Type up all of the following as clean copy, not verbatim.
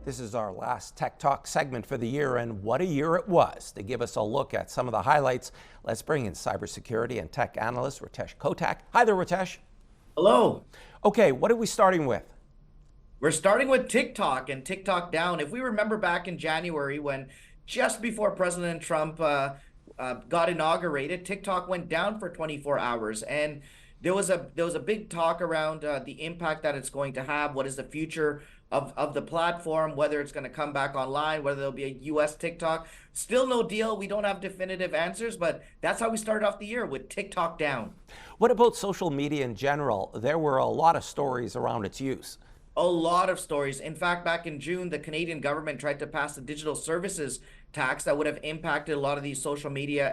This is our last Tech Talk segment for the year, and what a year it was. To give us a look at some of the highlights, let's bring in cybersecurity and tech analyst Ritesh Kotak. Hi there, Ritesh. Hello. Okay, what are we starting with? We're starting with TikTok and TikTok down. If we remember back in January when just before President Trump got inaugurated, TikTok went down for 24 hours. And there was a big talk around the impact that it's going to have. What is the future of the platform, whether it's going to come back online, whether there'll be a US TikTok. Still no deal. We don't have definitive answers, but that's how we started off the year, with TikTok down. What about social media in general? There were a lot of stories around its use. A lot of stories. In fact, back in June, the Canadian government tried to pass a digital services tax that would have impacted a lot of these social media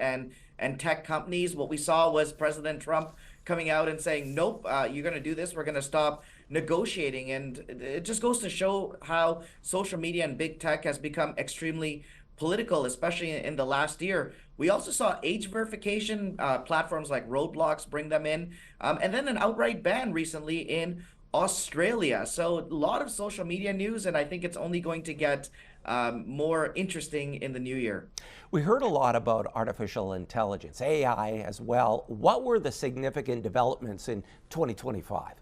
and tech companies. What we saw was President Trump coming out and saying, nope, you're going to do this. We're going to stop negotiating. And it just goes to show how social media and big tech has become extremely political, especially in the last year. We also saw age verification platforms like Roblox bring them in, and then an outright ban recently in Australia. So a lot of social media news, and I think it's only going to get more interesting in the new year. We heard a lot about artificial intelligence, AI as well. What were the significant developments in 2025?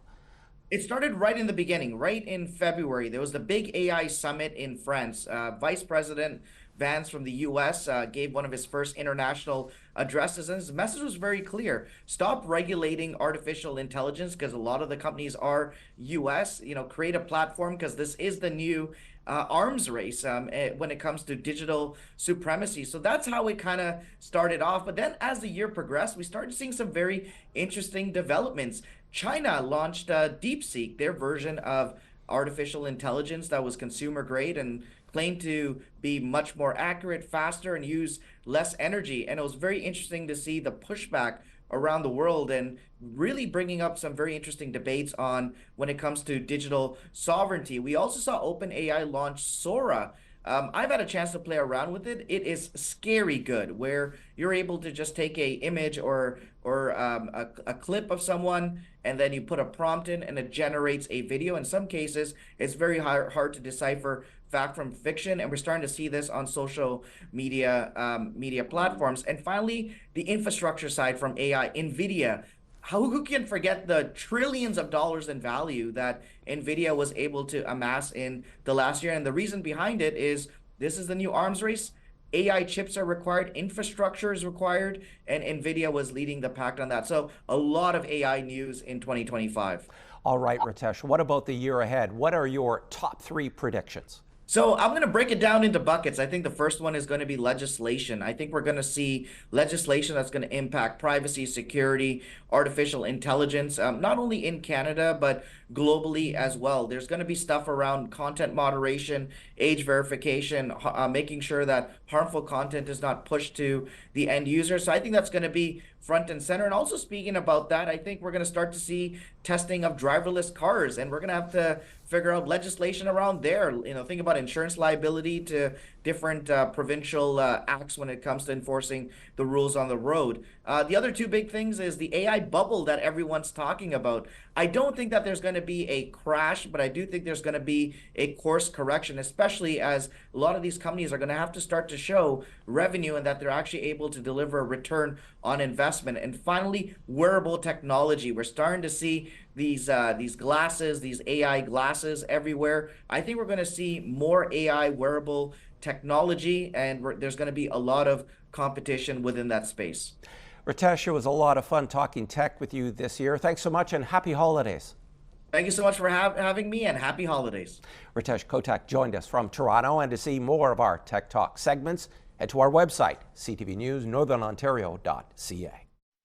It started right in the beginning, right in February. There was the big AI summit in France. Vice President Vance from the US gave one of his first international addresses, and his message was very clear. Stop regulating artificial intelligence, because a lot of the companies are US. Create a platform, because this is the new arms race when it comes to digital supremacy. So that's how it kind of started off. But then as the year progressed, we started seeing some very interesting developments. China launched DeepSeek, their version of artificial intelligence that was consumer grade and claimed to be much more accurate, faster, and use less energy. And it was very interesting to see the pushback around the world, and really bringing up some very interesting debates on when it comes to digital sovereignty. We also saw OpenAI launch Sora. I've had a chance to play around with it. It is scary good, where you're able to just take a image or a clip of someone, and then you put a prompt in and it generates a video. In some cases, it's very hard to decipher fact from fiction, and we're starting to see this on social media platforms. And finally, the infrastructure side from AI, NVIDIA. Who can forget the trillions of dollars in value that NVIDIA was able to amass in the last year? And the reason behind it is this is the new arms race. AI chips are required, infrastructure is required, and NVIDIA was leading the pack on that. So a lot of AI news in 2025. All right, Ritesh, what about the year ahead? What are your top 3 predictions? So I'm going to break it down into buckets. I think the first one is going to be legislation. I think we're going to see legislation that's going to impact privacy, security, artificial intelligence, not only in Canada, but globally as well. There's going to be stuff around content moderation, age verification, making sure that harmful content is not pushed to the end user. So I think that's going to be front and center. And also, speaking about that, I think we're going to start to see testing of driverless cars, and we're going to have to figure out legislation around there. Think about insurance liability to different provincial acts when it comes to enforcing the rules on the road. The other 2 big things is the AI bubble that everyone's talking about. I don't think that there's going to be a crash, but I do think there's going to be a course correction, especially as a lot of these companies are going to have to start to show revenue, and that they're actually able to deliver a return on investment. And finally, wearable technology. We're starting to see these glasses, these AI glasses everywhere. I think we're going to see more AI wearable technology, and there's going to be a lot of competition within that space. Ritesh, it was a lot of fun talking tech with you this year. Thanks so much, and happy holidays. Thank you so much for having me, and happy holidays. Ritesh Kotak joined us from Toronto, and to see more of our Tech Talk segments, head to our website, ctvnewsnorthernontario.ca.